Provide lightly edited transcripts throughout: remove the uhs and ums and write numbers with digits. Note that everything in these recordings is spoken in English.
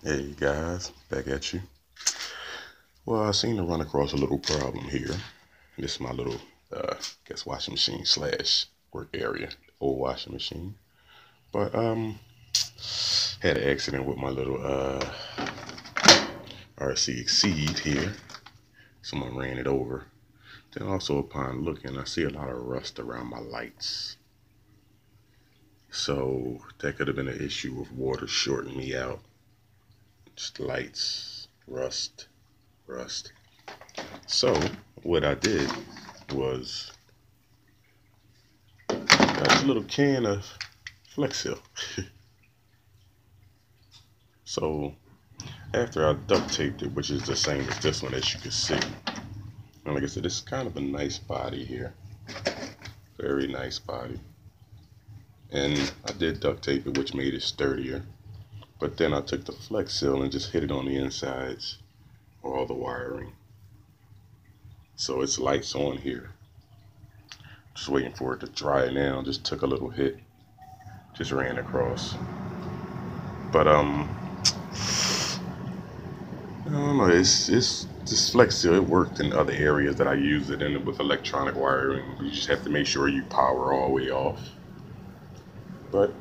Hey guys, back at you. Well, I seem to run across a little problem here. This is my little, guess washing machine slash work area, old washing machine. But had an accident with my little RC Exceed here. Someone ran it over. Then also upon looking, I see a lot of rust around my lights. So that could have been an issue of water shorting me out. Just lights, rust. So what I did was got a little can of Flex Seal. So after I duct taped it, which is the same as this one, as you can see, and like I said, this is kind of a nice body here, very nice body. And I did duct tape it, which made it sturdier. But then I took the Flex Seal and just hit it on the insides, all the wiring. So it's lights on here. Just waiting for it to dry now. Just took a little hit, just ran across. But I don't know. It's this Flex Seal. It worked in other areas that I use it in with electronic wiring. You just have to make sure you power all the way off. But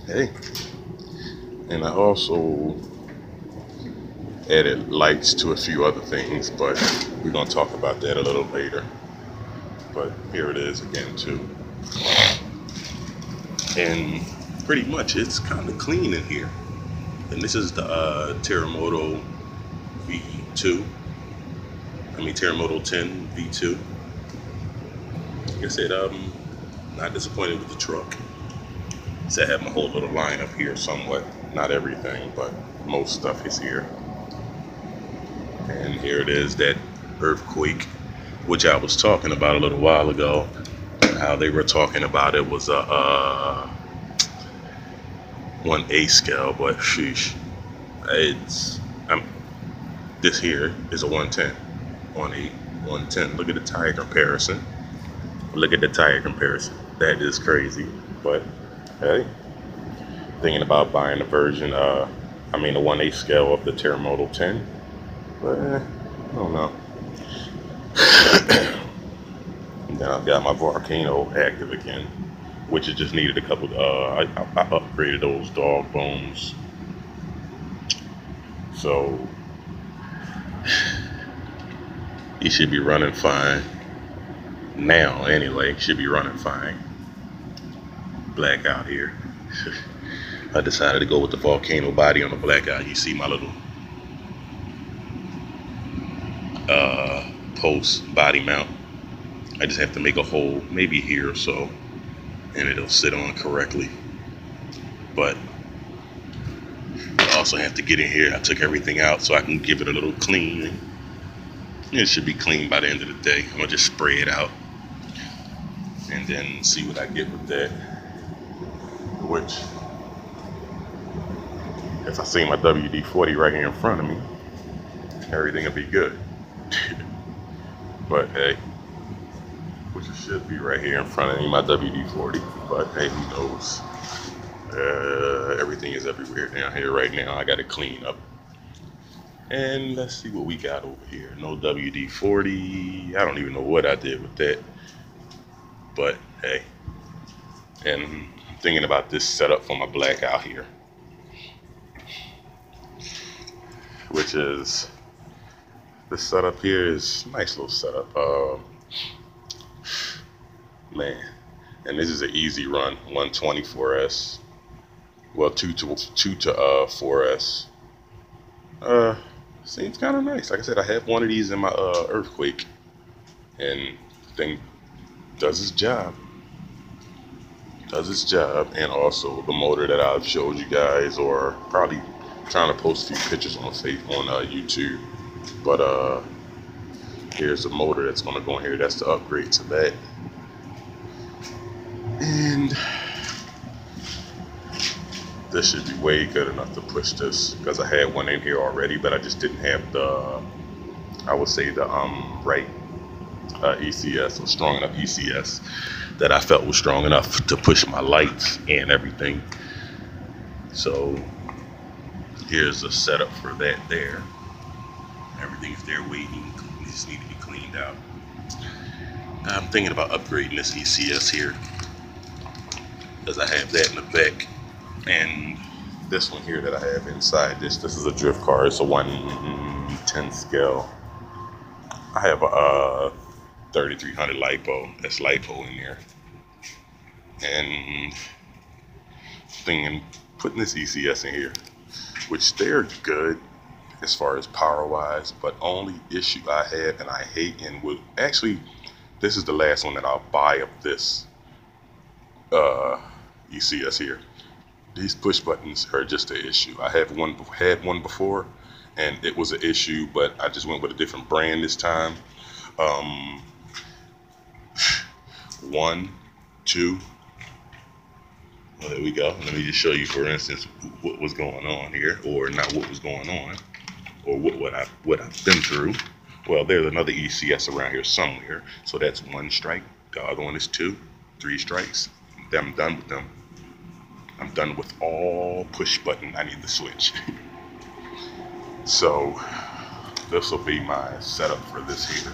hey, and I also added lights to a few other things, but we're gonna talk about that a little later. But here it is again too, and pretty much it's kind of clean in here. And this is the Terremoto V2. Terremoto 10 V2. Like I said, not disappointed with the truck. So I have my whole little line up here somewhat. Not everything, but most stuff is here. And here it is, that earthquake, which I was talking about a little while ago. How they were talking about it was a 1/8 scale, but sheesh, this here is a 110, 1/8, 110. Look at the tire comparison. That is crazy. But hey, thinking about buying a version, a 1/8 scale of the Terremoto 10. But I don't know. And then I've got my Volcano active again, which it just needed a couple. I upgraded those dog bones, so he should be running fine now. Anyway, should be running fine. Blackout here. I decided to go with the Volcano body on the blackout. You see my little post body mount. I just have to make a hole, maybe here or so, and it'll sit on correctly. But I also have to get in here. I took everything out so I can give it a little clean. It should be clean by the end of the day. I'm gonna just spray it out and then see what I get with that. Which, if I see my WD-40 right here in front of me, everything will be good. But hey, which it should be right here in front of me, my WD-40. But hey, who knows? Everything is everywhere down here right now. I got to clean up. And let's see what we got over here. No WD-40. I don't even know what I did with that. But hey, and I'm thinking about this setup for my blackout here, which is this setup here is a nice little setup. Man, and this is an easy run, 124S. Well, 2 to 4S. Seems kind of nice. Like I said, I have one of these in my earthquake, and the thing does its job. And also the motor that I've showed you guys, or probably trying to post a few pictures on YouTube. But here's the motor that's gonna go in here. That's the upgrade to that. And this should be way good enough to push this, because I had one in here already, but I just didn't have the, I would say the right ECS, or strong enough ECS that I felt was strong enough to push my lights and everything. So here's a setup for that there. Everything's there waiting. It just need to be cleaned out. I'm thinking about upgrading this ECS here because I have that in the back, and this one here that I have inside this is a drift car. It's a 110 scale. I have a 3300 lipo. That's lipo in there, and putting this ECS in here, which they're good as far as power wise, but only issue I have and I hate, and would actually, this is the last one that I'll buy of this ECS here. These push buttons are just an issue. I had one before, and it was an issue, but I just went with a different brand this time. Um, 1, 2. Well, there we go. Let me just show you, for instance, what was going on here, or not what was going on, or what I've been through. Well, there's another ECS around here somewhere. So that's 1 strike. The other one is 2, 3 strikes. Then I'm done with them. I'm done with all push button. I need the switch. So this will be my setup for this here.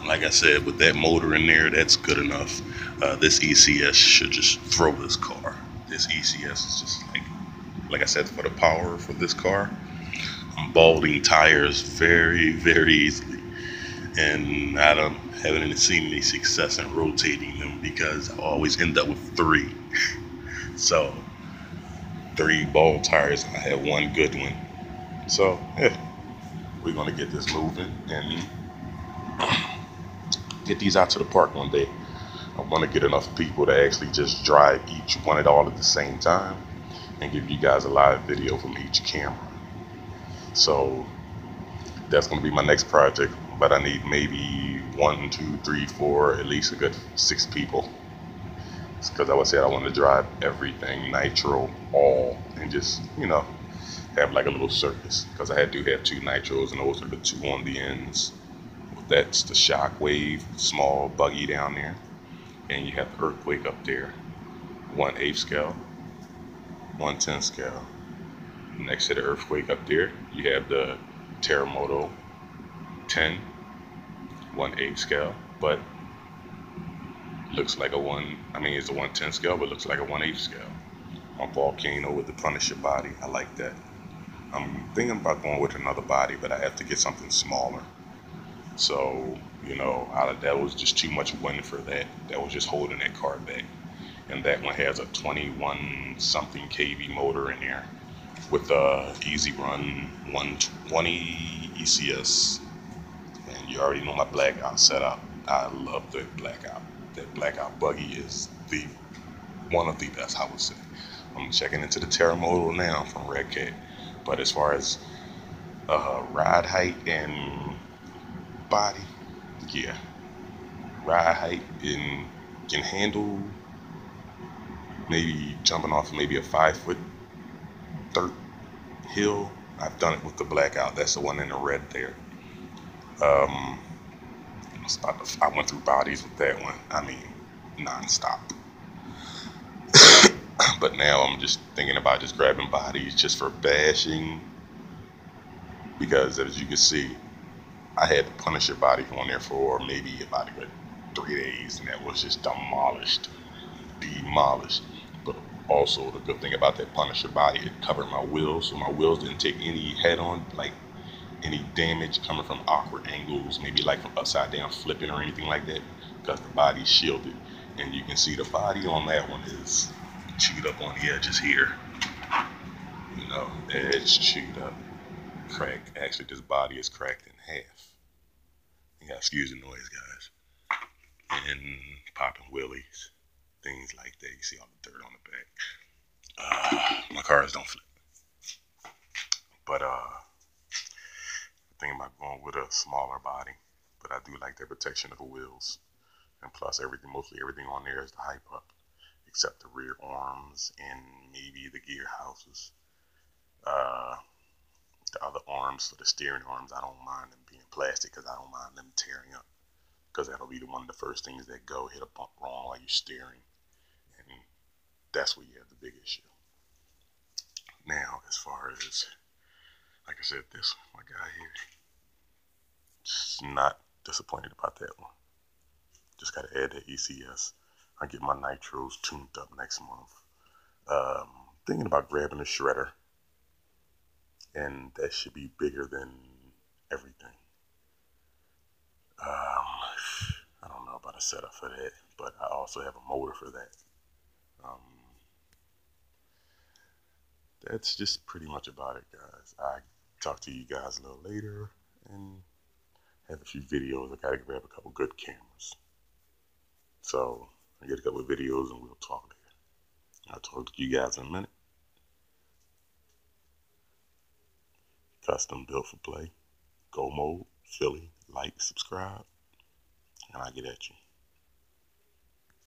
Like I said, with that motor in there, that's good enough. This ECS should just throw this car. This ECS is just like I said, for the power for this car, I'm balding tires very, very easily. And I haven't seen any success in rotating them because I always end up with 3. So 3 bald tires, and I have 1 good one. So yeah, we're gonna get this moving and get these out to the park one day. I want to get enough people to actually just drive each one at all at the same time and give you guys a live video from each camera. So that's going to be my next project, but I need maybe 1, 2, 3, 4, at least a good 6 people. Because I said I want to drive everything nitro all and just, have like a little circus. Because I do have 2 nitros, and those are the 2 on the ends. That's the Shockwave small buggy down there, and you have the Earthquake up there, 1/8 scale, 1/10 scale. Next to the Earthquake up there, you have the Terremoto 10, 1/8 scale, but looks like it's a 1/10 scale, but looks like a 1/8 scale. My Volcano with the Punisher body, I like that. I'm thinking about going with another body, but I have to get something smaller. So, that was just too much wind for that. That was just holding that car back. And that one has a 21 something kV motor in there with a easy run 120 ECS. And you already know my blackout setup. I love the blackout. That blackout buggy is one of the best, I would say. I'm checking into the Terremoto now from Redcat. But as far as ride height and body, yeah, ride height and can handle maybe jumping off maybe a 5-foot dirt hill. I've done it with the blackout. That's the one in the red there. I went through bodies with that one. Non-stop. But now I'm just thinking about just grabbing bodies just for bashing, because as you can see, I had the Punisher body on there for maybe about a good 3 days, and that was just demolished. But also the good thing about that Punisher body, it covered my wheels, so my wheels didn't take any head-on, any damage coming from awkward angles, maybe like from upside down flipping or anything like that, because the body's shielded. And you can see the body on that one is chewed up on the edges here. Edge chewed up, cracked. Actually, this body is cracked in half. You gotta excuse the noise, guys. And popping wheelies, things like that. You see all the dirt on the back. My cars don't flip. But thinking about going with a smaller body. But I do like the protection of the wheels. And plus mostly everything on there is the hype up, except the rear arms and maybe the gear houses. The other arms, for the steering arms, I don't mind them being plastic because I don't mind them tearing up, because that'll be one of the first things that hit a bump wrong while you're steering, and that's where you have the big issue. as, like I said, this one, my guy here, just not disappointed about that one. Just got to add that ECS. I get my nitros tuned up next month. Thinking about grabbing a shredder, and that should be bigger than everything. I don't know about a setup for that, but I also have a motor for that. That's just pretty much about it, guys. I talk to you guys a little later and have a few videos. I gotta grab a couple good cameras. So I get a couple of videos and we'll talk later. I'll talk to you guys in a minute. Custom built for play. Go mode, Philly, like, subscribe, and I'll get at you.